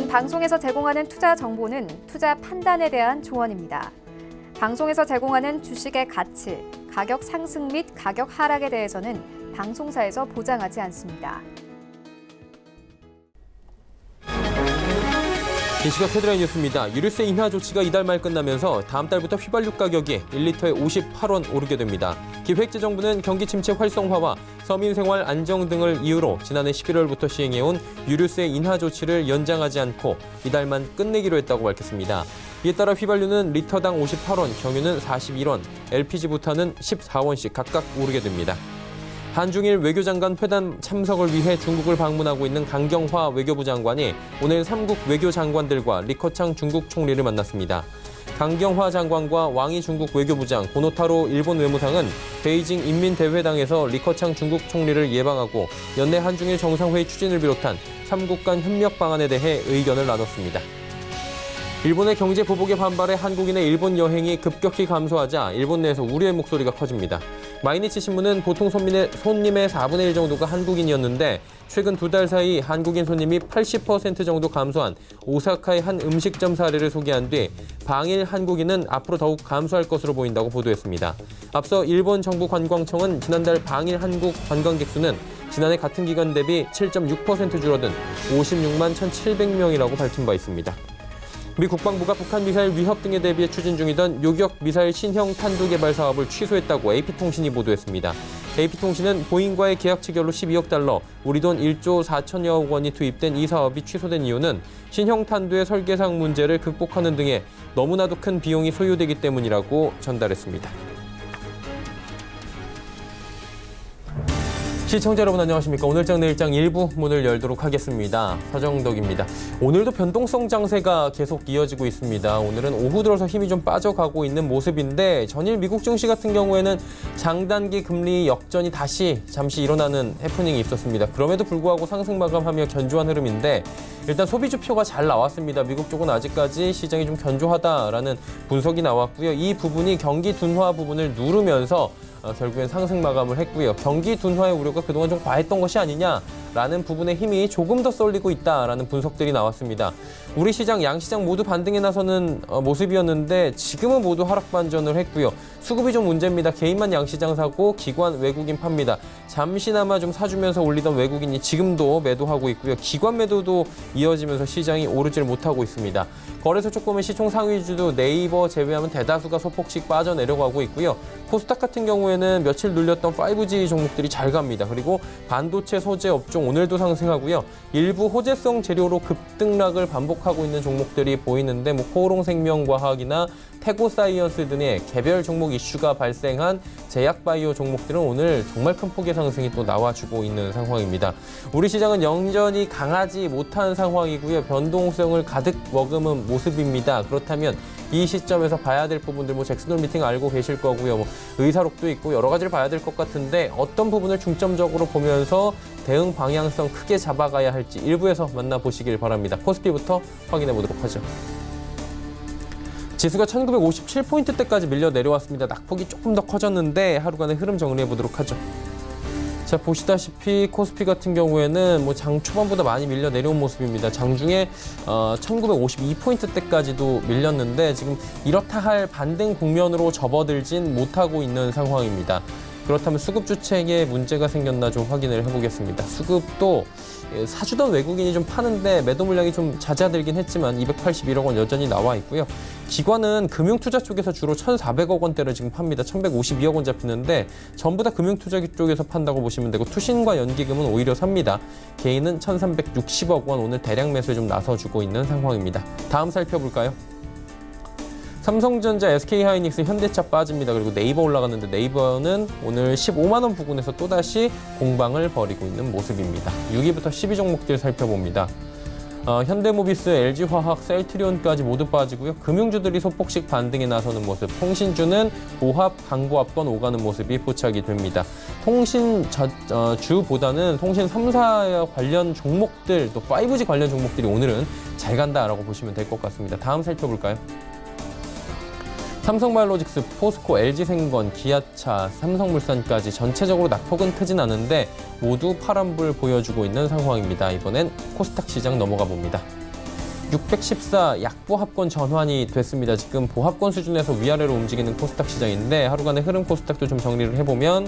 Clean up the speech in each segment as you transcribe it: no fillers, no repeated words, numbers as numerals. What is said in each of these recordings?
이번 방송에서 제공하는 투자 정보는 투자 판단에 대한 조언입니다. 방송에서 제공하는 주식의 가치, 가격 상승 및 가격 하락에 대해서는 방송사에서 보장하지 않습니다. 이 시각 헤드라인 뉴스입니다. 유류세 인하 조치가 이달 말 끝나면서 다음 달부터 휘발유 가격이 1리터에 58원 오르게 됩니다. 기획재정부는 경기 침체 활성화와 서민 생활 안정 등을 이유로 지난해 11월부터 시행해온 유류세 인하 조치를 연장하지 않고 이달만 끝내기로 했다고 밝혔습니다. 이에 따라 휘발유는 리터당 58원, 경유는 41원, LPG 부탄은 14원씩 각각 오르게 됩니다. 한중일 외교장관 회담 참석을 위해 중국을 방문하고 있는 강경화 외교부 장관이 오늘 3국 외교장관들과 리커창 중국 총리를 만났습니다. 강경화 장관과 왕이 중국 외교부장, 고노타로 일본 외무상은 베이징 인민대회당에서 리커창 중국 총리를 예방하고 연내 한중일 정상회의 추진을 비롯한 3국 간 협력 방안에 대해 의견을 나눴습니다. 일본의 경제 보복에 반발해 한국인의 일본 여행이 급격히 감소하자 일본 내에서 우려의 목소리가 커집니다. 마이니치 신문은 보통 손님의 4분의 1 정도가 한국인이었는데 최근 2달 사이 한국인 손님이 80% 정도 감소한 오사카의 한 음식점 사례를 소개한 뒤 방일 한국인은 앞으로 더욱 감소할 것으로 보인다고 보도했습니다. 앞서 일본 정부 관광청은 지난달 방일 한국 관광객 수는 지난해 같은 기간 대비 7.6% 줄어든 56만 1,700명이라고 밝힌 바 있습니다. 미 국방부가 북한 미사일 위협 등에 대비해 추진 중이던 요격 미사일 신형 탄두 개발 사업을 취소했다고 AP통신이 보도했습니다. AP통신은 보잉과의 계약 체결로 12억 달러, 우리 돈 1조 4천여억 원이 투입된 이 사업이 취소된 이유는 신형 탄두의 설계상 문제를 극복하는 등의 너무나도 큰 비용이 소요되기 때문이라고 전달했습니다. 시청자 여러분 안녕하십니까. 오늘장 내일장 일부 문을 열도록 하겠습니다. 서정덕입니다. 오늘도 변동성 장세가 계속 이어지고 있습니다. 오늘은 오후 들어서 힘이 좀 빠져가고 있는 모습인데 전일 미국 증시 같은 경우에는 장단기 금리 역전이 다시 잠시 일어나는 해프닝이 있었습니다. 그럼에도 불구하고 상승 마감하며 견조한 흐름인데 일단 소비주표가 잘 나왔습니다. 미국 쪽은 아직까지 시장이 좀 견조하다라는 분석이 나왔고요. 이 부분이 경기 둔화 부분을 누르면서 결국엔 상승 마감을 했고요. 경기 둔화의 우려가 그동안 좀 과했던 것이 아니냐라는 부분의 힘이 조금 더 쏠리고 있다라는 분석들이 나왔습니다. 우리 시장, 양시장 모두 반등에 나서는 모습이었는데 지금은 모두 하락 반전을 했고요. 수급이 좀 문제입니다. 개인만 양시장 사고 기관 외국인 팝니다. 잠시나마 좀 사주면서 올리던 외국인이 지금도 매도하고 있고요. 기관 매도도 이어지면서 시장이 오르질 못하고 있습니다. 거래소 조금은 시총 상위주도 네이버 제외하면 대다수가 소폭씩 빠져내려가고 있고요. 코스닥 같은 경우에는 며칠 눌렸던 5G 종목들이 잘 갑니다. 그리고 반도체 소재 업종 오늘도 상승하고요. 일부 호재성 재료로 급등락을 반복하고 있는 종목들이 보이는데 코오롱생명과학이나 태고사이언스 등의 개별 종목 이슈가 발생한 제약바이오 종목들은 오늘 정말 큰 폭의 상승이 또 나와주고 있는 상황입니다. 우리 시장은 여전히 강하지 못한 상황이고요. 변동성을 가득 머금은 모습입니다. 그렇다면 이 시점에서 봐야 될 부분들 잭슨홀 미팅 알고 계실 거고요. 의사록도 있고 여러 가지를 봐야 될 것 같은데 어떤 부분을 중점적으로 보면서 대응 방향성 크게 잡아가야 할지 일부에서 만나보시길 바랍니다. 코스피부터 확인해 보도록 하죠. 지수가 1957포인트대까지 밀려 내려왔습니다. 낙폭이 조금 더 커졌는데 하루간의 흐름 정리해 보도록 하죠. 자, 보시다시피 코스피 같은 경우에는 장 초반보다 많이 밀려 내려온 모습입니다. 장중에 1952포인트대까지도 밀렸는데 지금 이렇다 할 반등 국면으로 접어들진 못하고 있는 상황입니다. 그렇다면 수급 주책에 문제가 생겼나 좀 확인을 해보겠습니다. 수급도 사주던 외국인이 좀 파는데 매도 물량이 좀 잦아들긴 했지만 281억 원 여전히 나와 있고요. 기관은 금융투자 쪽에서 주로 1,400억 원대를 지금 팝니다. 1,152억 원 잡히는데 전부 다 금융투자 쪽에서 판다고 보시면 되고 투신과 연기금은 오히려 삽니다. 개인은 1,360억 원 오늘 대량 매수에 좀 나서주고 있는 상황입니다. 다음 살펴볼까요? 삼성전자, SK하이닉스, 현대차 빠집니다. 그리고 네이버 올라갔는데 네이버는 오늘 15만 원 부근에서 또다시 공방을 벌이고 있는 모습입니다. 6위부터 12종목들 살펴봅니다. 현대모비스, LG화학, 셀트리온까지 모두 빠지고요. 금융주들이 소폭씩 반등에 나서는 모습, 통신주는 보합, 강보합권 오가는 모습이 포착이 됩니다. 통신주보다는 통신 3사 관련 종목들, 또 5G 관련 종목들이 오늘은 잘 간다라고 보시면 될 것 같습니다. 다음 살펴볼까요? 삼성바이오로직스, 포스코, LG생건, 기아차, 삼성물산까지 전체적으로 낙폭은 크진 않은데 모두 파란불 보여주고 있는 상황입니다. 이번엔 코스닥 시장 넘어가 봅니다. 614 약보합권 전환이 됐습니다. 지금 보합권 수준에서 위아래로 움직이는 코스닥 시장인데 하루간의 흐름 코스닥도 좀 정리를 해보면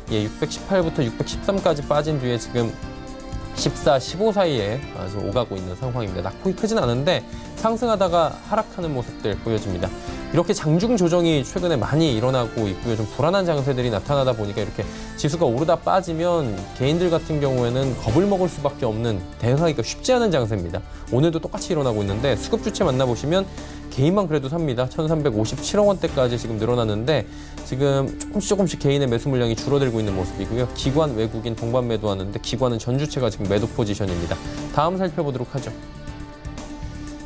618부터 613까지 빠진 뒤에 지금 14, 15 사이에 지금 오가고 있는 상황입니다. 낙폭이 크진 않은데 상승하다가 하락하는 모습들 보여집니다. 이렇게 장중 조정이 최근에 많이 일어나고 있고요. 좀 불안한 장세들이 나타나다 보니까 이렇게 지수가 오르다 빠지면 개인들 같은 경우에는 겁을 먹을 수밖에 없는 대응하기가 쉽지 않은 장세입니다. 오늘도 똑같이 일어나고 있는데 수급 주체 만나보시면 개인만 그래도 삽니다. 1,357억 원대까지 지금 늘어났는데 지금 조금씩 개인의 매수 물량이 줄어들고 있는 모습이고요. 기관, 외국인 동반 매도하는데 기관은 전 주체가 지금 매도 포지션입니다. 다음 살펴보도록 하죠.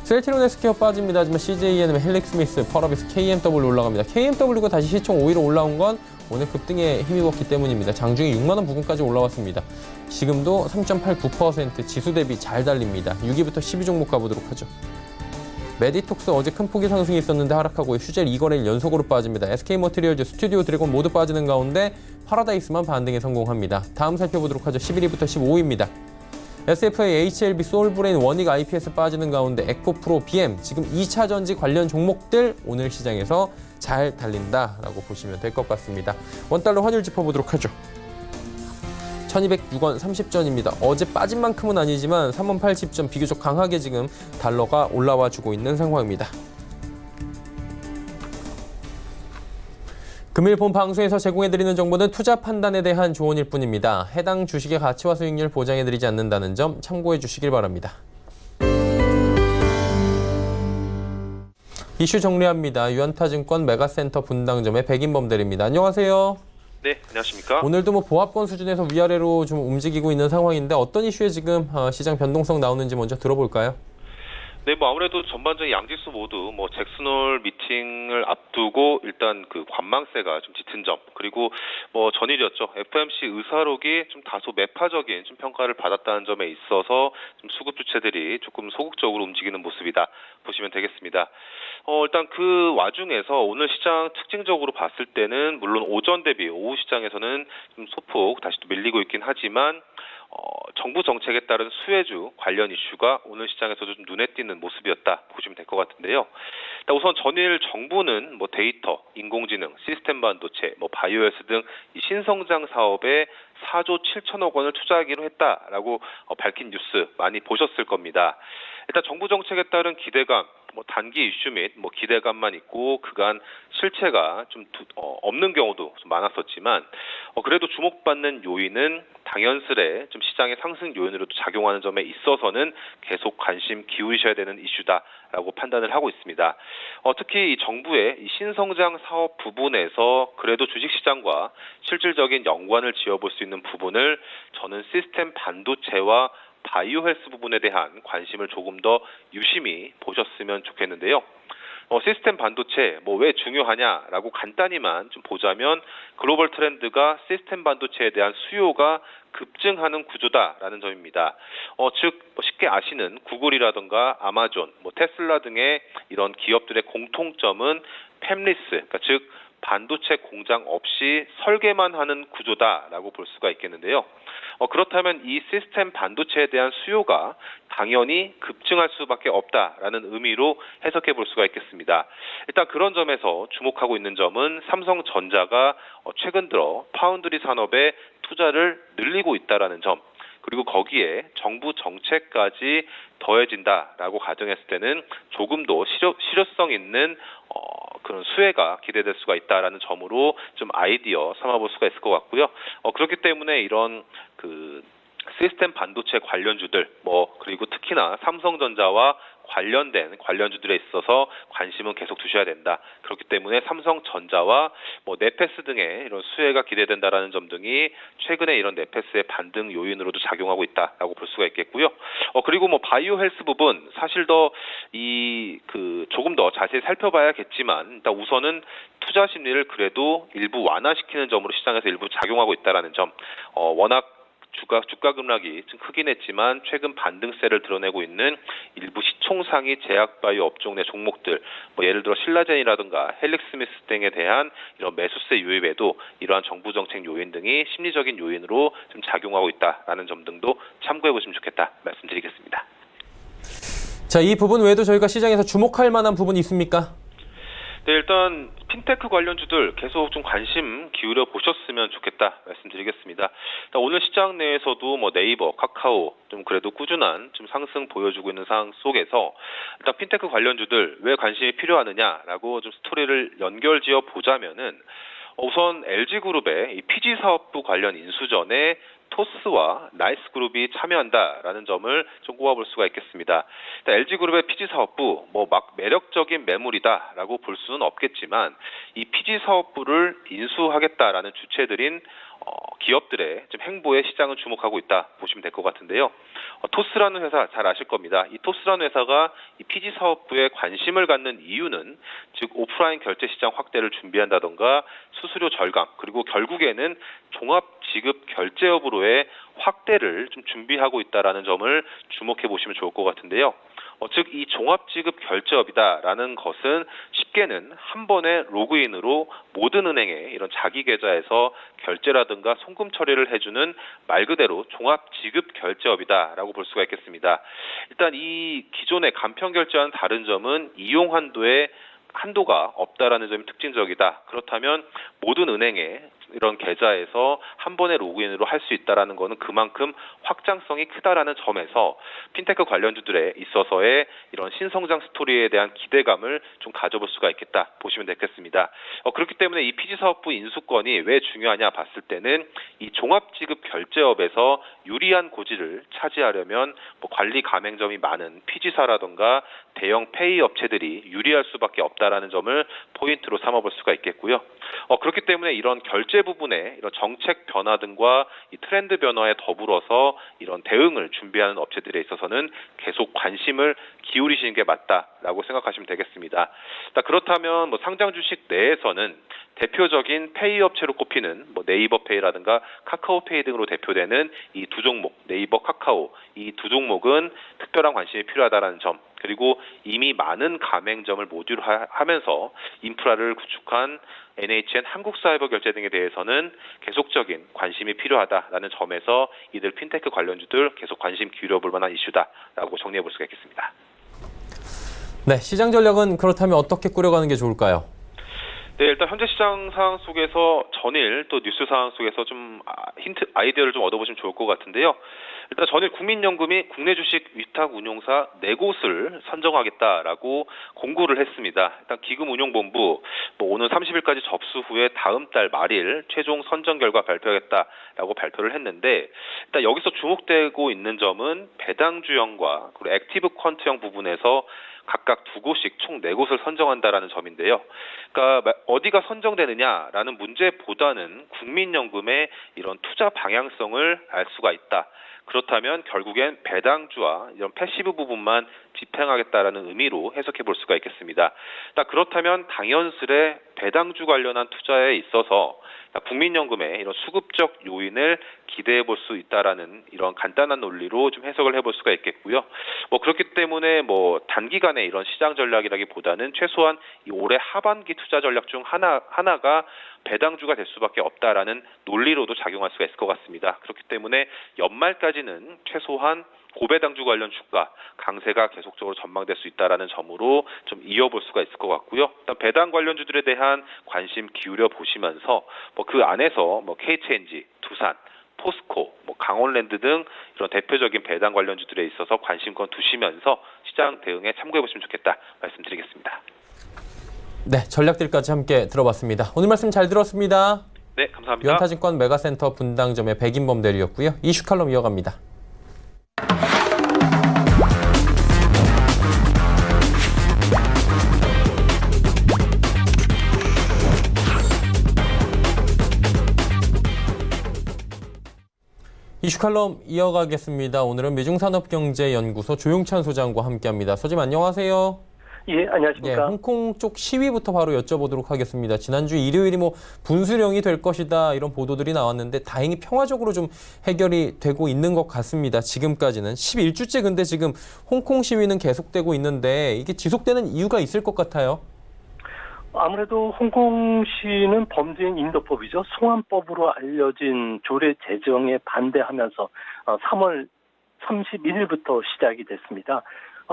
셀트리온 헬스케어 빠집니다. 하지만 CJENM, 헬릭스미스, 펄어비스, KMW 올라갑니다. KMW가 다시 시총 5위로 올라온 건 오늘 급등에 힘입었기 때문입니다. 장중에 6만 원 부근까지 올라왔습니다. 지금도 3.89% 지수 대비 잘 달립니다. 6위부터 10위 종목 가보도록 하죠. 메디톡스 어제 큰 폭의 상승이 있었는데 하락하고 휴젤 2거래일 연속으로 빠집니다. SK머티리얼즈, 스튜디오 드래곤 모두 빠지는 가운데 파라다이스만 반등에 성공합니다. 다음 살펴보도록 하죠. 11위부터 15위입니다. SFA, HLB, 소울브레인, 원익, IPS 빠지는 가운데 에코프로, BM, 지금 2차 전지 관련 종목들 오늘 시장에서 잘 달린다라고 보시면 될 것 같습니다. 원달러 환율 짚어보도록 하죠. 1206원 30전입니다. 어제 빠진 만큼은 아니지만 3원 80전 비교적 강하게 지금 달러가 올라와 주고 있는 상황입니다. 금일 본 방송에서 제공해드리는 정보는 투자 판단에 대한 조언일 뿐입니다. 해당 주식의 가치와 수익률 보장해드리지 않는다는 점 참고해 주시길 바랍니다. 이슈 정리합니다. 유안타증권 메가센터 분당점의 백인범 대리입니다. 안녕하세요. 네, 안녕하십니까. 오늘도 보합권 수준에서 위아래로 좀 움직이고 있는 상황인데 어떤 이슈에 지금 시장 변동성 나오는지 먼저 들어볼까요? 네, 아무래도 전반적인 양지수 모두 잭슨홀 미팅을 앞두고 일단 그 관망세가 좀 짙은 점, 그리고 전일이었죠. FOMC 의사록이 좀 다소 매파적인 좀 평가를 받았다는 점에 있어서 좀 수급 주체들이 조금 소극적으로 움직이는 모습이다 보시면 되겠습니다. 일단 그 와중에서 오늘 시장 특징적으로 봤을 때는 물론 오전 대비 오후 시장에서는 좀 소폭 다시 또 밀리고 있긴 하지만 정부 정책에 따른 수혜주 관련 이슈가 오늘 시장에서도 좀 눈에 띄는 모습이었다 보시면 될 것 같은데요. 우선 전일 정부는 데이터, 인공지능, 시스템 반도체, 바이오헬스 등 이 신성장 사업에 4조 7천억 원을 투자하기로 했다라고 밝힌 뉴스 많이 보셨을 겁니다. 일단 정부 정책에 따른 기대감, 단기 이슈 및 기대감만 있고 그간 실체가 좀 없는 경우도 좀 많았었지만 그래도 주목받는 요인은 당연스레 좀 시장의 상승 요인으로도 작용하는 점에 있어서는 계속 관심 기울이셔야 되는 이슈다라고 판단을 하고 있습니다. 특히 이 정부의 이 신성장 사업 부분에서 그래도 주식시장과 실질적인 연관을 지어볼 수 있는 부분을 저는 시스템 반도체와 바이오 헬스 부분에 대한 관심을 조금 더 유심히 보셨으면 좋겠는데요. 시스템 반도체 왜 중요하냐라고 간단히만 좀 보자면 글로벌 트렌드가 시스템 반도체에 대한 수요가 급증하는 구조다라는 점입니다. 즉 쉽게 아시는 구글이라든가 아마존, 테슬라 등의 이런 기업들의 공통점은 팹리스, 그러니까 즉 반도체 공장 없이 설계만 하는 구조다라고 볼 수가 있겠는데요. 그렇다면 이 시스템 반도체에 대한 수요가 당연히 급증할 수밖에 없다라는 의미로 해석해 볼 수가 있겠습니다. 일단 그런 점에서 주목하고 있는 점은 삼성전자가 최근 들어 파운드리 산업에 투자를 늘리고 있다라는 점, 그리고 거기에 정부 정책까지 더해진다라고 가정했을 때는 조금 더 실효성 있는 그런 수혜가 기대될 수가 있다라는 점으로 좀 아이디어 삼아볼 수가 있을 것 같고요. 그렇기 때문에 이런 그 시스템 반도체 관련주들 그리고 특히나 삼성전자와 관련된 관련주들에 있어서 관심은 계속 두셔야 된다. 그렇기 때문에 삼성전자와 네페스 등의 이런 수혜가 기대된다라는 점 등이 최근에 이런 네페스의 반등 요인으로도 작용하고 있다라고 볼 수가 있겠고요. 그리고 바이오 헬스 부분 사실 조금 더 자세히 살펴봐야겠지만 일단 우선은 투자 심리를 그래도 일부 완화시키는 점으로 시장에서 일부 작용하고 있다라는 점. 워낙 주가 급락이 좀 크긴 했지만 최근 반등세를 드러내고 있는 일부 시총상위 제약바이오 업종 내 종목들, 예를 들어 신라젠이라든가 헬릭스미스 등에 대한 이런 매수세 유입에도 이러한 정부 정책 요인 등이 심리적인 요인으로 좀 작용하고 있다라는 점 등도 참고해 보시면 좋겠다 말씀드리겠습니다. 자, 이 부분 외에도 저희가 시장에서 주목할 만한 부분이 있습니까? 네, 일단 핀테크 관련주들 계속 좀 관심 기울여 보셨으면 좋겠다 말씀드리겠습니다. 일단 오늘 시장 내에서도 뭐 네이버, 카카오 좀 그래도 꾸준한 좀 상승 보여주고 있는 상황 속에서 일단 핀테크 관련주들 왜 관심이 필요하느냐라고 좀 스토리를 연결지어 보자면은 우선 LG그룹의 이 PG 사업부 관련 인수전에 토스와 나이스그룹이 참여한다라는 점을 좀 꼽아볼 수가 있겠습니다. LG그룹의 PG 사업부 뭐 막 매력적인 매물이다라고 볼 수는 없겠지만 이 PG 사업부를 인수하겠다라는 주체들인 기업들의 좀 행보에 시장은 주목하고 있다 보시면 될 것 같은데요. 토스라는 회사 잘 아실 겁니다. 이 토스라는 회사가 이 PG 사업부에 관심을 갖는 이유는 즉 오프라인 결제 시장 확대를 준비한다던가 수수료 절감 그리고 결국에는 종합 지급 결제업으로의 확대를 좀 준비하고 있다라는 점을 주목해 보시면 좋을 것 같은데요. 즉 이 종합지급 결제업이다라는 것은 쉽게는 한 번에 로그인으로 모든 은행의 이런 자기 계좌에서 결제라든가 송금 처리를 해주는 말 그대로 종합지급 결제업이다라고 볼 수가 있겠습니다. 일단 이 기존의 간편 결제와는 다른 점은 이용 한도가 없다라는 점이 특징적이다. 그렇다면 모든 은행에 이런 계좌에서 한 번에 로그인으로 할 수 있다라는 것은 그만큼 확장성이 크다라는 점에서 핀테크 관련주들에 있어서의 이런 신성장 스토리에 대한 기대감을 좀 가져볼 수가 있겠다 보시면 되겠습니다. 그렇기 때문에 이 PG 사업부 인수권이 왜 중요하냐 봤을 때는 이 종합지급 결제업에서 유리한 고지를 차지하려면 뭐 관리 가맹점이 많은 PG사라던가 대형 페이 업체들이 유리할 수밖에 없다라는 점을 포인트로 삼아볼 수가 있겠고요. 그렇기 때문에 이런 결제 부분에 이런 정책 변화 등과 이 트렌드 변화에 더불어서 이런 대응을 준비하는 업체들에 있어서는 계속 관심을 기울이시는 게 맞다라고 생각하시면 되겠습니다. 그렇다면 뭐 상장 주식 내에서는 대표적인 페이 업체로 꼽히는 뭐 네이버페이라든가 카카오페이 등으로 대표되는 이 두 종목, 네이버, 카카오 이 두 종목은 특별한 관심이 필요하다라는 점 그리고 이미 많은 가맹점을 모듈 하면서 인프라를 구축한 NHN 한국사이버결제 등에 대해서는 계속적인 관심이 필요하다라는 점에서 이들 핀테크 관련주들 계속 관심 기울여볼 만한 이슈다라고 정리해볼 수가 있겠습니다. 네, 시장 전략은 그렇다면 어떻게 꾸려가는 게 좋을까요? 네, 일단 현재 시장 상황 속에서 전일 또 뉴스 상황 속에서 좀 힌트 아이디어를 좀 얻어보시면 좋을 것 같은데요. 일단 전일 국민연금이 국내 주식 위탁 운용사 4곳을 선정하겠다라고 공고를 했습니다. 일단 기금운용본부 오늘 30일까지 접수 후에 다음 달 말일 최종 선정 결과 발표하겠다라고 발표를 했는데 일단 여기서 주목되고 있는 점은 배당주형과 그리고 액티브 퀀트형 부분에서 각각 2곳씩 총 4곳을 선정한다라는 점인데요. 그러니까 어디가 선정되느냐라는 문제보다는 국민연금의 이런 투자 방향성을 알 수가 있다. 그렇다면 결국엔 배당주와 이런 패시브 부분만 집행하겠다라는 의미로 해석해 볼 수가 있겠습니다. 그렇다면 당연스레 배당주 관련한 투자에 있어서 국민연금의 이런 수급적 요인을 기대해 볼 수 있다라는 이런 간단한 논리로 좀 해석을 해볼 수가 있겠고요. 그렇기 때문에 단기간에 이런 시장 전략이라기보다는 최소한 이 올해 하반기 투자 전략 중 하나가 배당주가 될 수밖에 없다라는 논리로도 작용할 수가 있을 것 같습니다. 그렇기 때문에 연말까지는 최소한 고배당주 관련 주가 강세가 계속적으로 전망될 수 있다라는 점으로 좀 이어볼 수가 있을 것 같고요. 일단 배당 관련주들에 대한 관심 기울여 보시면서 그 안에서 K체인지, 두산, 포스코, 강원랜드 등 이런 대표적인 배당 관련주들에 있어서 관심권 두시면서 시장 대응에 참고해 보시면 좋겠다 말씀드리겠습니다. 네, 전략들까지 함께 들어봤습니다. 오늘 말씀 잘 들었습니다. 네, 감사합니다. 유한타증권 메가센터 분당점의 백인범 대리였고요. 이슈 칼럼 이어갑니다. 이슈 칼럼 이어가겠습니다. 오늘은 미중산업경제연구소 조용찬 소장과 함께합니다. 소장님 안녕하세요. 예, 안녕하십니까. 홍콩 쪽 시위부터 바로 여쭤보도록 하겠습니다. 지난주 일요일이 분수령이 될 것이다 이런 보도들이 나왔는데 다행히 평화적으로 좀 해결이 되고 있는 것 같습니다. 지금까지는 11주째 근데 지금 홍콩 시위는 계속되고 있는데 이게 지속되는 이유가 있을 것 같아요. 아무래도 홍콩시는 범죄인 인도법이죠. 송환법으로 알려진 조례 제정에 반대하면서 3월 31일부터 시작이 됐습니다.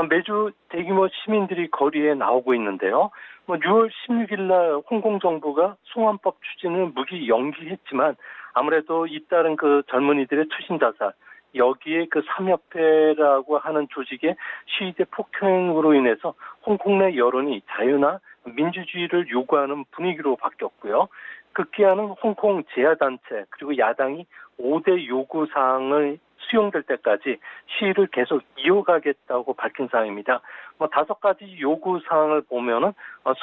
매주 대규모 시민들이 거리에 나오고 있는데요. 6월 16일 날 홍콩 정부가 송환법 추진을 무기 연기했지만 아무래도 잇따른 그 젊은이들의 투신 자살, 여기에 그 삼협회라고 하는 조직의 시위대 폭행으로 인해서 홍콩 내 여론이 자유나 민주주의를 요구하는 분위기로 바뀌었고요. 급기야는 홍콩 제야단체 그리고 야당이 5대 요구사항을 수용될 때까지 시위를 계속 이어가겠다고 밝힌 사항입니다. 5가지 요구사항을 보면은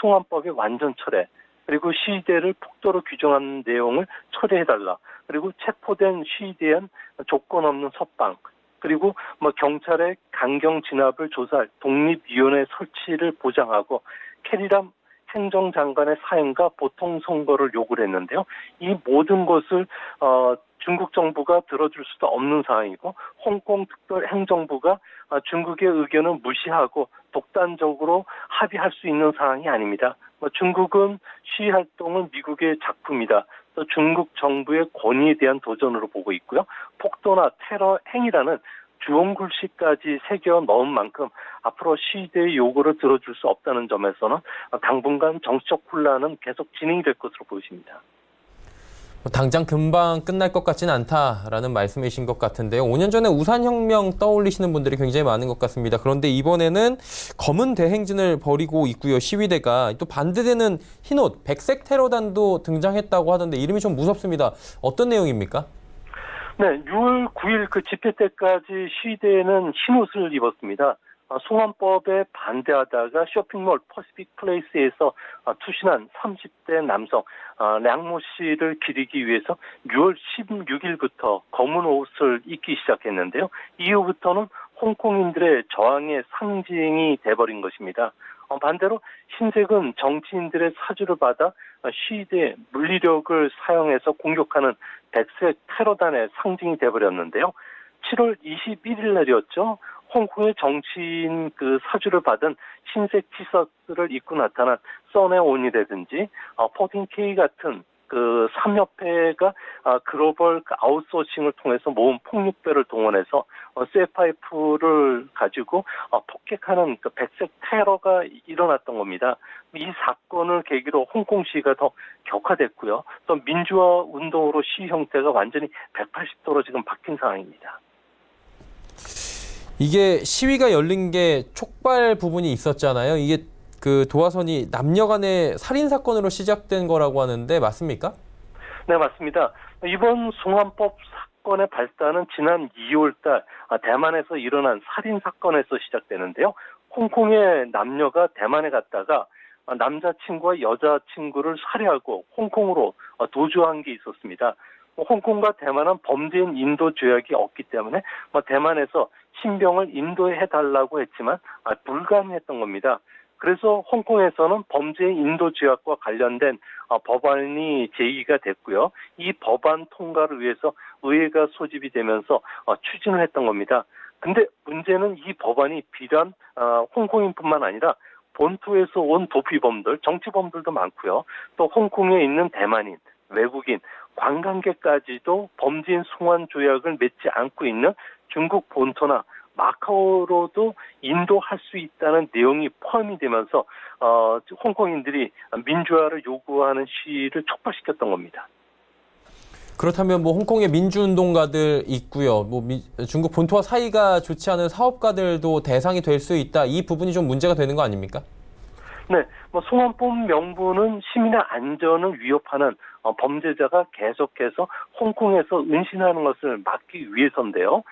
송환법의 완전 철회, 그리고 시위대를 폭도로 규정하는 내용을 철회해달라, 그리고 체포된 시위대에 조건 없는 석방, 그리고 경찰의 강경 진압을 조사할 독립위원회 설치를 보장하고 캐리람 행정장관의 사임과 보통 선거를 요구를 했는데요. 이 모든 것을 중국 정부가 들어줄 수도 없는 상황이고 홍콩 특별 행정부가 중국의 의견을 무시하고 독단적으로 합의할 수 있는 상황이 아닙니다. 중국은 시위 활동은 미국의 작품이다. 또 중국 정부의 권위에 대한 도전으로 보고 있고요. 폭도나 테러 행위라는 주홍글씨까지 새겨 넣은 만큼 앞으로 시위대의 요구를 들어줄 수 없다는 점에서는 당분간 정치적 혼란은 계속 진행이 될 것으로 보입니다. 당장 금방 끝날 것 같지는 않다라는 말씀이신 것 같은데요. 5년 전에 우산혁명 떠올리시는 분들이 굉장히 많은 것 같습니다. 그런데 이번에는 검은 대행진을 벌이고 있고요. 시위대가 또 반대되는 흰옷, 백색 테러단도 등장했다고 하던데 이름이 좀 무섭습니다. 어떤 내용입니까? 네, 6월 9일 그 집회 때까지 시위대는 흰옷을 입었습니다. 송환법에 반대하다가 쇼핑몰 퍼시픽 플레이스에서 투신한 30대 남성 량모 씨를 기리기 위해서 6월 16일부터 검은 옷을 입기 시작했는데요. 이후부터는 홍콩인들의 저항의 상징이 돼버린 것입니다. 반대로 흰색은 정치인들의 사주를 받아 시위대 물리력을 사용해서 공격하는 백색 테러단의 상징이 돼버렸는데요. 7월 21일 날이었죠. 홍콩의 정치인 그 사주를 받은 흰색 티셔츠를 입고 나타난 써네온이라든지 포틴K 같은 그 삼협회가 글로벌 아웃소싱을 통해서 모은 폭력배를 동원해서 쇠파이프를 가지고 폭격하는 그 백색 테러가 일어났던 겁니다. 이 사건을 계기로 홍콩 시위가 더 격화됐고요. 또 민주화 운동으로 시위 형태가 완전히 180도로 지금 바뀐 상황입니다. 이게 시위가 열린 게 촉발 부분이 있었잖아요. 이게 그 도화선이 남녀 간의 살인 사건으로 시작된 거라고 하는데 맞습니까? 네, 맞습니다. 이번 송환법 사건의 발단은 지난 2월 달 대만에서 일어난 살인 사건에서 시작되는데요. 홍콩의 남녀가 대만에 갔다가 남자친구와 여자친구를 살해하고 홍콩으로 도주한 게 있었습니다. 홍콩과 대만은 범죄인 인도 조약이 없기 때문에 대만에서 신병을 인도해달라고 했지만 불가능했던 겁니다. 그래서 홍콩에서는 범죄인 인도 조약과 관련된 법안이 제기가 됐고요. 이 법안 통과를 위해서 의회가 소집이 되면서 추진을 했던 겁니다. 근데 문제는 이 법안이 비단 홍콩인뿐만 아니라 본토에서 온 도피범들, 정치범들도 많고요. 또 홍콩에 있는 대만인, 외국인, 관광객까지도 범죄인 송환 조약을 맺지 않고 있는 중국 본토나 마카오로도 인도할 수 있다는 내용이 포함이 되면서 홍콩인들이 민주화를 요구하는 시위를 촉발시켰던 겁니다. 그렇다면 뭐 홍콩의 민주운동가들 있고요. 중국 본토와 사이가 좋지 않은 사업가들도 대상이 될 수 있다. 이 부분이 좀 문제가 되는 거 아닙니까? 네, 송환법 명분은 시민의 안전을 위협하는 범죄자가 계속해서 홍콩에서 은신하는 것을 막기 위해서인데요.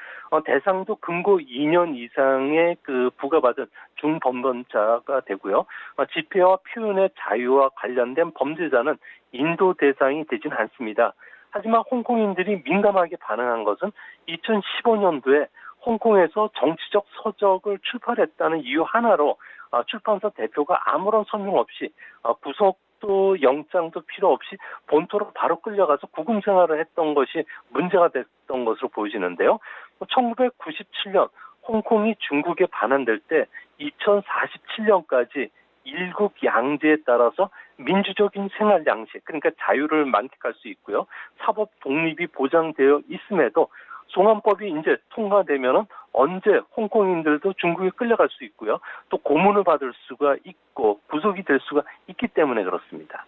대상도 금고 2년 이상의 그 부과받은 중범죄자가 되고요. 집회와 표현의 자유와 관련된 범죄자는 인도 대상이 되진 않습니다. 하지만 홍콩인들이 민감하게 반응한 것은 2015년도에 홍콩에서 정치적 서적을 출판했다는 이유 하나로 출판사 대표가 아무런 설명 없이 구속도 영장도 필요 없이 본토로 바로 끌려가서 구금 생활을 했던 것이 문제가 됐던 것으로 보여지는데요. 1997년 홍콩이 중국에 반환될 때 2047년까지 일국 양제에 따라서 민주적인 생활 양식, 그러니까 자유를 만끽할 수 있고요. 사법 독립이 보장되어 있음에도 송환법이 이제 통과되면은 언제 홍콩인들도 중국에 끌려갈 수 있고요. 또 고문을 받을 수가 있고 구속이 될 수가 있기 때문에 그렇습니다.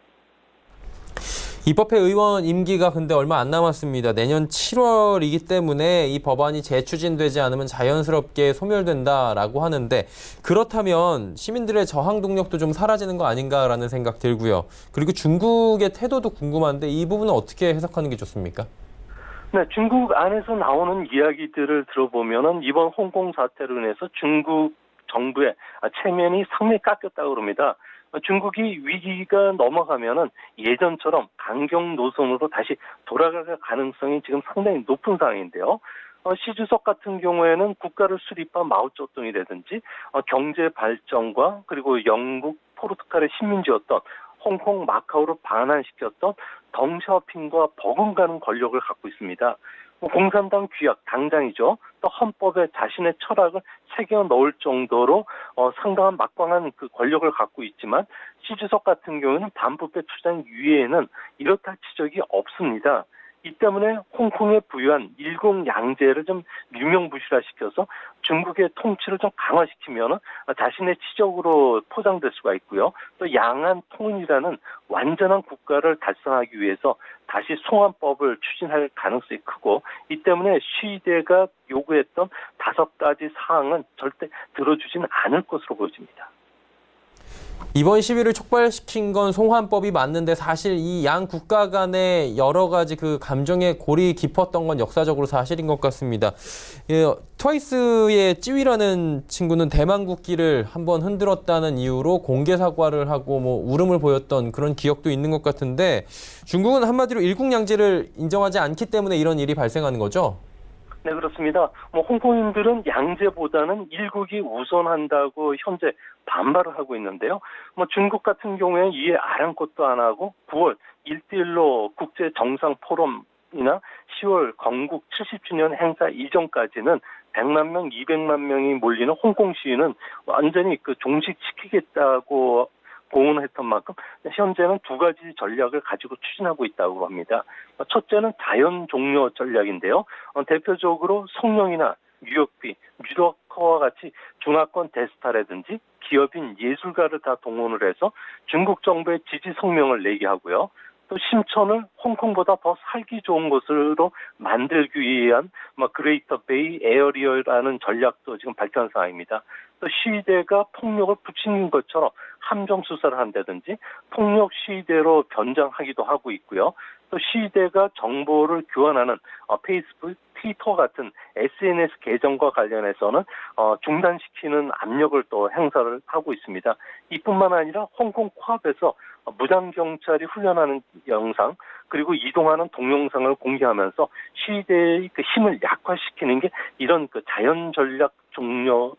입법회 의원 임기가 근데 얼마 안 남았습니다. 내년 7월이기 때문에 이 법안이 재추진되지 않으면 자연스럽게 소멸된다라고 하는데 그렇다면 시민들의 저항 동력도 좀 사라지는 거 아닌가라는 생각 들고요. 그리고 중국의 태도도 궁금한데 이 부분은 어떻게 해석하는 게 좋습니까? 네, 중국 안에서 나오는 이야기들을 들어보면은 이번 홍콩 사태로 인해서 중국 정부의 체면이 상당히 깎였다고 합니다. 중국이 위기가 넘어가면은 예전처럼 강경 노선으로 다시 돌아갈 가능성이 지금 상당히 높은 상황인데요. 시 주석 같은 경우에는 국가를 수립한 마오쩌둥이라든지 경제 발전과 그리고 영국, 포르투갈의 식민지였던 홍콩, 마카오를 반환시켰던 덩샤오핑과 버금가는 권력을 갖고 있습니다. 공산당 귀약, 당장이죠. 또 헌법에 자신의 철학을 새겨 넣을 정도로 상당한 막강한 그 권력을 갖고 있지만 시 주석 같은 경우는 반부패 투쟁 이외에는 이렇다 할 지적이 없습니다. 이 때문에 홍콩에 부여한 일공양제를 좀 유명무실화시켜서 중국의 통치를 좀 강화시키면 자신의 치적으로 포장될 수가 있고요. 또 양안 통일이라는 완전한 국가를 달성하기 위해서 다시 송환법을 추진할 가능성이 크고 이 때문에 시대가 요구했던 5가지 사항은 절대 들어주지는 않을 것으로 보여집니다. 이번 시위를 촉발시킨 건 송환법이 맞는데 사실 이 양 국가 간의 여러 가지 그 감정의 골이 깊었던 건 역사적으로 사실인 것 같습니다. 예, 트와이스의 찌위라는 친구는 대만 국기를 한번 흔들었다는 이유로 공개 사과를 하고 뭐 울음을 보였던 그런 기억도 있는 것 같은데 중국은 한마디로 일국양제를 인정하지 않기 때문에 이런 일이 발생하는 거죠? 네, 그렇습니다. 홍콩인들은 양제보다는 일국이 우선한다고 현재 반발을 하고 있는데요. 중국 같은 경우에 이에 아랑곳도 안 하고 9월 1대1로 국제 정상 포럼이나 10월 건국 70주년 행사 이전까지는 100만 명, 200만 명이 몰리는 홍콩 시위는 완전히 종식시키겠다고 공언했던 만큼 현재는 2가지 전략을 가지고 추진하고 있다고 합니다. 첫째는 자연 종료 전략인데요. 대표적으로 성령이나 뉴욕비, 뮤더커와 같이 중화권 대스타라든지 기업인 예술가를 다 동원을 해서 중국 정부의 지지 성명을 내게 하고요. 또 심천을 홍콩보다 더 살기 좋은 곳으로 만들기 위한 그레이터 베이 에어리어라는 전략도 지금 발표한 상황입니다. 또 시위대가 폭력을 부추긴 것처럼 함정 수사를 한다든지 폭력 시위대로 변장하기도 하고 있고요. 또 시위대가 정보를 교환하는 페이스북, 트위터 같은 SNS 계정과 관련해서는 중단시키는 압력을 또 행사를 하고 있습니다. 이뿐만 아니라 홍콩 코앞에서 무장경찰이 훈련하는 영상 그리고 이동하는 동영상을 공개하면서 시위대의 힘을 약화시키는 게 이런 자연 전략 종료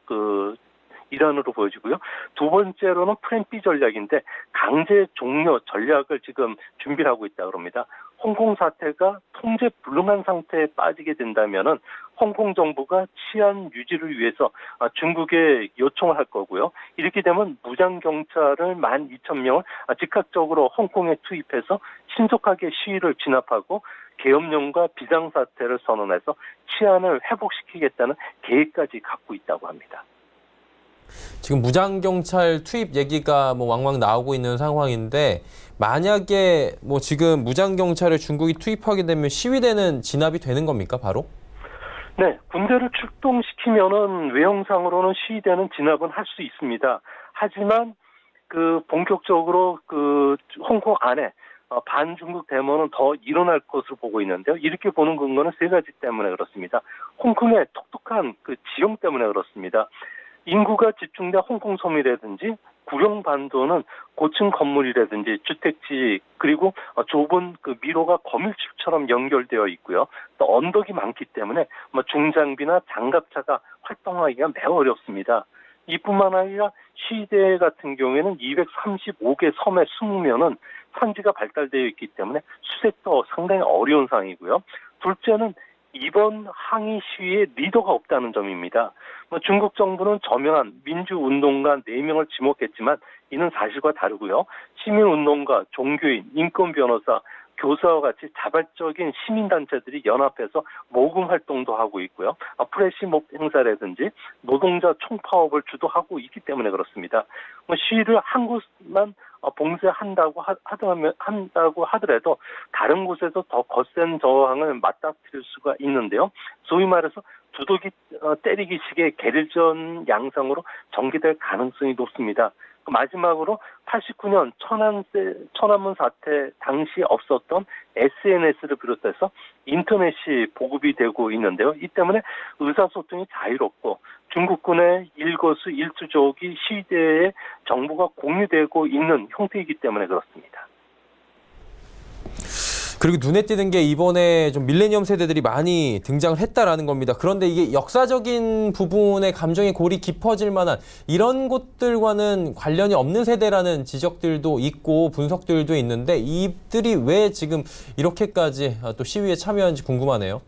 일환으로 보여지고요. 두 번째로는 프렌 B 전략인데 강제 종료 전략을 지금 준비를 하고 있다고 합니다. 홍콩 사태가 통제 불능한 상태에 빠지게 된다면은 홍콩 정부가 치안 유지를 위해서 중국에 요청을 할 거고요. 이렇게 되면 무장 경찰을 12,000명을 즉각적으로 홍콩에 투입해서 신속하게 시위를 진압하고 계엄령과 비상사태를 선언해서 치안을 회복시키겠다는 계획까지 갖고 있다고 합니다. 지금 무장경찰 투입 얘기가 왕왕 나오고 있는 상황인데 만약에 지금 무장경찰을 중국이 투입하게 되면 시위대는 진압이 되는 겁니까, 바로? 네, 군대를 출동시키면은 외형상으로는 시위대는 진압은 할 수 있습니다. 하지만 본격적으로 홍콩 안에 반중국 데모는 더 일어날 것으로 보고 있는데요. 이렇게 보는 근거는 3가지 때문에 그렇습니다. 홍콩의 독특한 지형 때문에 그렇습니다. 인구가 집중된 홍콩 섬이라든지 구룡반도는 고층 건물이라든지 주택지 그리고 좁은 미로가 거밀집처럼 연결되어 있고요. 또 언덕이 많기 때문에 중장비나 장갑차가 활동하기가 매우 어렵습니다. 이뿐만 아니라 시대 같은 경우에는 235개 섬에 숨으면은 산지가 발달되어 있기 때문에 수색도 상당히 어려운 상황이고요. 둘째는 이번 항의 시위에 리더가 없다는 점입니다. 중국 정부는 저명한 민주운동가 4명을 지목했지만 이는 사실과 다르고요. 시민운동가, 종교인, 인권변호사, 교사와 같이 자발적인 시민단체들이 연합해서 모금 활동도 하고 있고요. 플래시몹 행사라든지 노동자 총파업을 주도하고 있기 때문에 그렇습니다. 시위를 한 곳만 봉쇄한다고 하더라도 다른 곳에서 더 거센 저항을 맞닥뜨릴 수가 있는데요. 소위 말해서 두더기 때리기식의 계ril전 양상으로 전개될 가능성이 높습니다. 마지막으로 89년 천안문 사태 당시 없었던 SNS를 비롯해서 인터넷이 보급이 되고 있는데요. 이 때문에 의사소통이 자유롭고 중국군의 일거수일투족이 시대에 정보가 공유되고 있는 형태이기 때문에 그렇습니다. 그리고 눈에 띄는 게 이번에 좀 밀레니엄 세대들이 많이 등장을 했다라는 겁니다. 그런데 이게 역사적인 부분에 감정의 골이 깊어질 만한 이런 곳들과는 관련이 없는 세대라는 지적들도 있고 분석들도 있는데 이들이 왜 지금 이렇게까지 또 시위에 참여하는지 궁금하네요.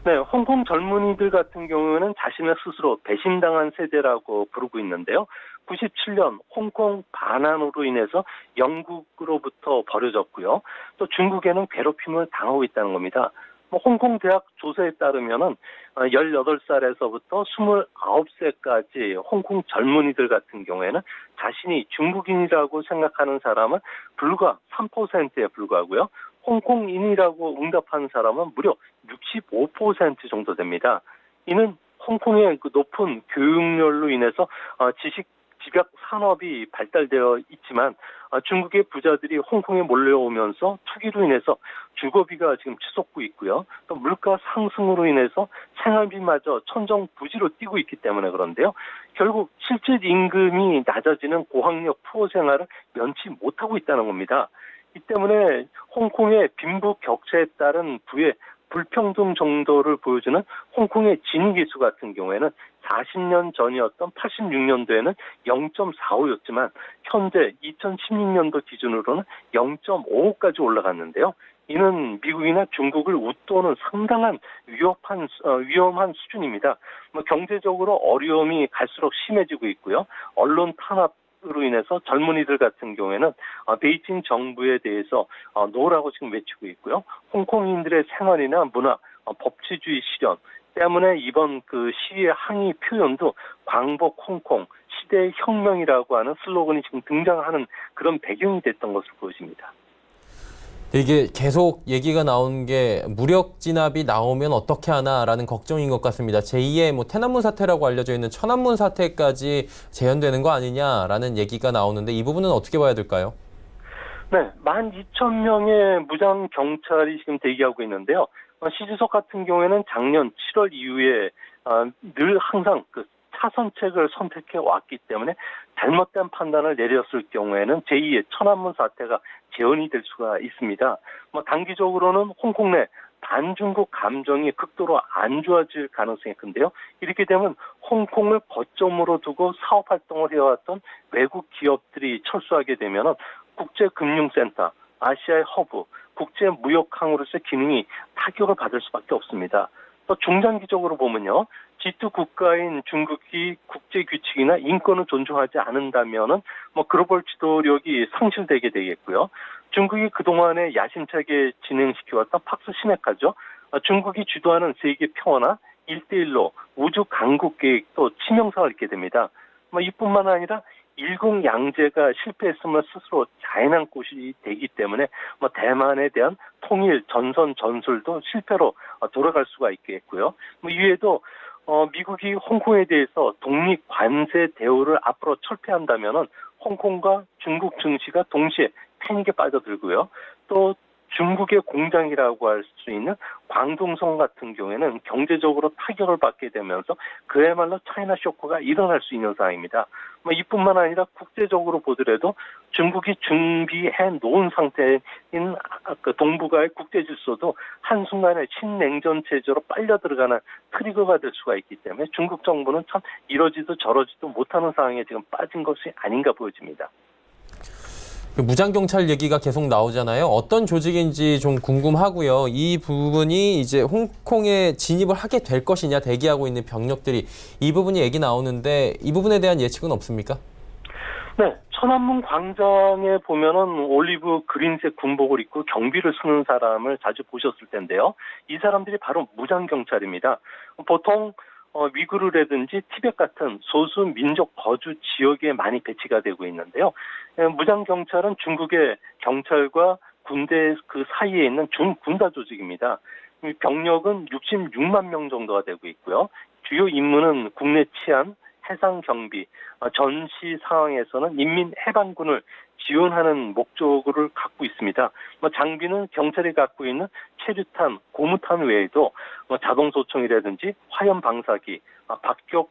네, 홍콩 젊은이들 같은 경우는 자신을 스스로 배신당한 세대라고 부르고 있는데요. 97년 홍콩 반환으로 인해서 영국으로부터 버려졌고요. 또 중국에는 괴롭힘을 당하고 있다는 겁니다. 홍콩 대학 조사에 따르면은 18살에서부터 29세까지 홍콩 젊은이들 같은 경우에는 자신이 중국인이라고 생각하는 사람은 불과 3%에 불과하고요. 홍콩인이라고 응답한 사람은 무려 65% 정도 됩니다. 이는 홍콩의 그 높은 교육열로 인해서 집약 산업이 발달되어 있지만 중국의 부자들이 홍콩에 몰려오면서 투기로 인해서 주거비가 지금 치솟고 있고요. 또 물가 상승으로 인해서 생활비마저 천정부지로 뛰고 있기 때문에 그런데요. 결국 실질 임금이 낮아지는 고학력 푸어 생활을 면치 못하고 있다는 겁니다. 이 때문에 홍콩의 빈부격차에 따른 부의 불평등 정도를 보여주는 홍콩의 지니기수 같은 경우에는 40년 전이었던 86년도에는 0.45였지만 현재 2016년도 기준으로는 0.55까지 올라갔는데요. 이는 미국이나 중국을 웃도는 상당한 위험한 수준입니다. 경제적으로 어려움이 갈수록 심해지고 있고요. 언론 탄압으로 인해서 젊은이들 같은 경우에는 베이징 정부에 대해서 노라고 지금 외치고 있고요. 홍콩인들의 생활이나 문화, 법치주의 실현 때문에 이번 그 시위의 항의 표현도 광복 홍콩, 시대의 혁명이라고 하는 슬로건이 지금 등장하는 그런 배경이 됐던 것으로 보여집니다. 이게 계속 얘기가 나온 게 무력 진압이 나오면 어떻게 하나라는 걱정인 것 같습니다. 제2의天安문 사태라고 알려져 있는 천안문 사태까지 재현되는 거 아니냐라는 얘기가 나오는데 이 부분은 어떻게 봐야 될까요? 네, 12,000명의 무장 경찰이 지금 대기하고 있는데요. 시지석 같은 경우에는 작년 7월 이후에 늘 항상 그 차선책을 선택해 왔기 때문에 잘못된 판단을 내렸을 경우에는 제2의 천안문 사태가 재현이 될 수가 있습니다. 단기적으로는 홍콩 내 반중국 감정이 극도로 안 좋아질 가능성이 큰데요. 이렇게 되면 홍콩을 거점으로 두고 사업 활동을 해왔던 외국 기업들이 철수하게 되면 국제금융센터, 아시아의 허브, 국제무역항으로서의 기능이 타격을 받을 수밖에 없습니다. 또 중장기적으로 보면요. G2 국가인 중국이 국제 규칙이나 인권을 존중하지 않는다면은 글로벌 지도력이 상실되게 되겠고요. 중국이 그동안에 야심차게 진행시켜왔던 팍스 시네카죠. 중국이 주도하는 세계 평화나 1대1로 우주 강국 계획도 치명상을 입게 됩니다. 이뿐만 아니라 일국양제가 실패했음을 스스로 자인한 곳이 되기 때문에 대만에 대한 통일 전선 전술도 실패로 돌아갈 수가 있겠고요. 이외에도 미국이 홍콩에 대해서 독립 관세 대우를 앞으로 철폐한다면은 홍콩과 중국 증시가 동시에 패닉에 빠져들고요. 또 중국의 공장이라고 할 수 있는 광둥성 같은 경우에는 경제적으로 타격을 받게 되면서 그야말로 차이나 쇼크가 일어날 수 있는 상황입니다. 이뿐만 아니라 국제적으로 보더라도 중국이 준비해 놓은 상태인 그 동북아의 국제 질서도 한순간에 신냉전 체제로 빨려 들어가는 트리거가 될 수가 있기 때문에 중국 정부는 참 이러지도 저러지도 못하는 상황에 지금 빠진 것이 아닌가 보여집니다. 무장경찰 얘기가 계속 나오잖아요. 어떤 조직인지 좀 궁금하고요. 이 부분이 이제 홍콩에 진입을 하게 될 것이냐 대기하고 있는 병력들이 이 부분이 얘기 나오는데 이 부분에 대한 예측은 없습니까? 네, 천안문 광장에 보면은 올리브 그린색 군복을 입고 경비를 서는 사람을 자주 보셨을 텐데요. 이 사람들이 바로 무장경찰입니다. 보통 위구르라든지 티벳 같은 소수 민족 거주 지역에 많이 배치가 되고 있는데요. 무장경찰은 중국의 경찰과 군대 그 사이에 있는 준군사 조직입니다. 병력은 66만 명 정도가 되고 있고요. 주요 임무는 국내 치안, 해상 경비, 전시 상황에서는 인민해방군을 지원하는 목적을 갖고 있습니다. 장비는 경찰이 갖고 있는 체류탄, 고무탄 외에도 자동소총이라든지 화염 방사기, 박격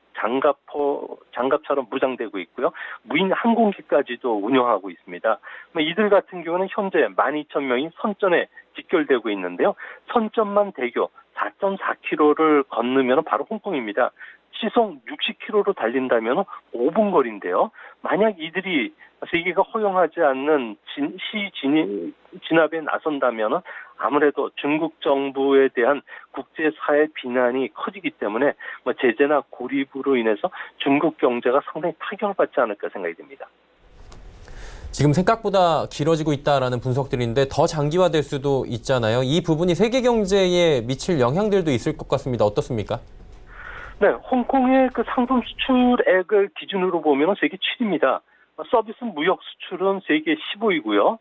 장갑처럼 무장되고 있고요. 무인 항공기까지도 운영하고 있습니다. 이들 같은 경우는 현재 12,000명이 선전에 직결되고 있는데요. 선전만 대교 4.4km를 건너면 바로 홍콩입니다. 시속 60km로 달린다면 5분 거리인데요. 만약 이들이 세계가 허용하지 않는 진압에 나선다면 아무래도 중국 정부에 대한 국제사회 비난이 커지기 때문에 제재나 고립으로 인해서 중국 경제가 상당히 타격을 받지 않을까 생각이 듭니다. 지금 생각보다 길어지고 있다라는 분석들인데 더 장기화될 수도 있잖아요. 이 부분이 세계 경제에 미칠 영향들도 있을 것 같습니다. 어떻습니까? 네, 홍콩의 그 상품 수출액을 기준으로 보면 세계 7위입니다. 서비스 무역 수출은 세계 15위고요.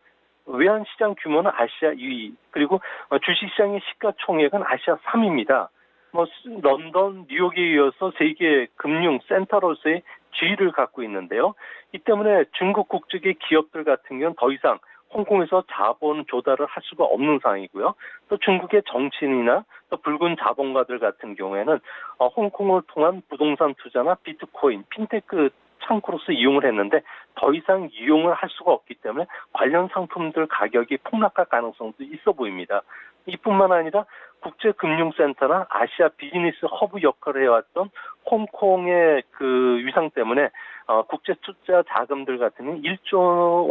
외환시장 규모는 아시아 2위, 그리고 주식시장의 시가총액은 아시아 3위입니다. 런던, 뉴욕에 이어서 세계 금융 센터로서의 지위를 갖고 있는데요. 이 때문에 중국 국적의 기업들 같은 경우는 더 이상 홍콩에서 자본 조달을 할 수가 없는 상황이고요. 또 중국의 정치인이나 또 붉은 자본가들 같은 경우에는 홍콩을 통한 부동산 투자나 비트코인, 핀테크 창구로서 이용을 했는데 더 이상 이용을 할 수가 없기 때문에 관련 상품들 가격이 폭락할 가능성도 있어 보입니다. 이뿐만 아니라 국제금융센터나 아시아 비즈니스 허브 역할을 해왔던 홍콩의 그 위상 때문에 국제 투자 자금들 같은 경우는 1조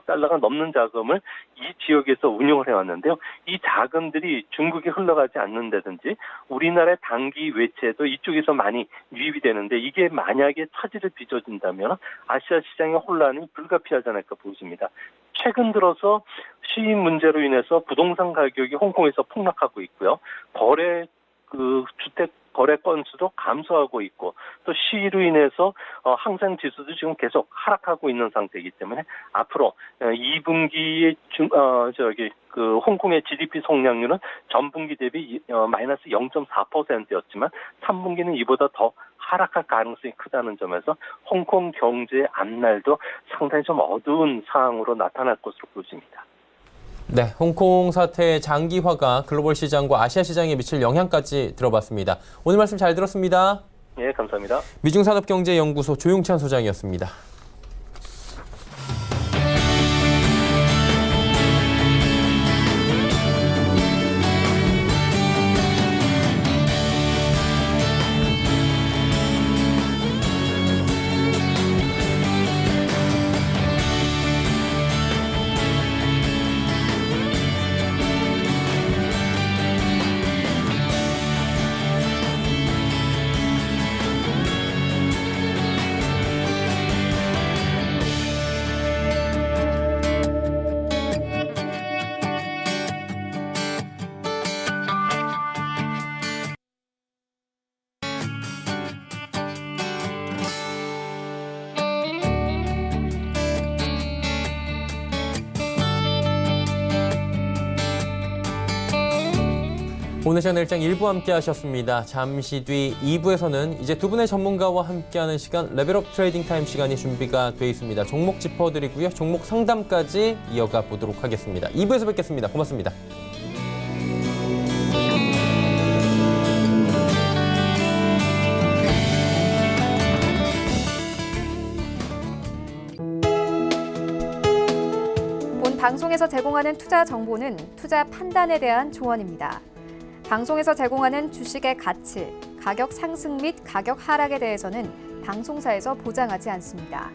달러가 넘는 자금을 이 지역에서 운용을 해왔는데요. 이 자금들이 중국에 흘러가지 않는다든지 우리나라의 단기 외채도 이쪽에서 많이 유입이 되는데 이게 만약에 차질을 빚어진다면 아시아 시장의 혼란이 불가피하지 않을까 보입니다. 최근 들어서 시위 문제로 인해서 부동산 가격이 홍콩에서 폭락하고 있고요. 주택 거래 건수도 감소하고 있고 또 시위로 인해서 항상 지수도 지금 계속 하락하고 있는 상태이기 때문에 앞으로 2분기의 홍콩의 GDP 성장률은 전분기 대비 마이너스 0.4%였지만 3분기는 이보다 더 하락할 가능성이 크다는 점에서 홍콩 경제의 앞날도 상당히 좀 어두운 상황으로 나타날 것으로 보입니다. 네, 홍콩 사태의 장기화가 글로벌 시장과 아시아 시장에 미칠 영향까지 들어봤습니다. 오늘 말씀 잘 들었습니다. 네, 감사합니다. 미중산업경제연구소 조용찬 소장이었습니다. 오늘 시간 일장 1부 함께 하셨습니다. 잠시 뒤 2부에서는 이제 두 분의 전문가와 함께하는 시간 레벨업 트레이딩 타임 시간이 준비가 돼 있습니다. 종목 짚어드리고요. 종목 상담까지 이어가 보도록 하겠습니다. 2부에서 뵙겠습니다. 고맙습니다. 본 방송에서 제공하는 투자 정보는 투자 판단에 대한 조언입니다. 방송에서 제공하는 주식의 가치, 가격 상승 및 가격 하락에 대해서는 방송사에서 보장하지 않습니다.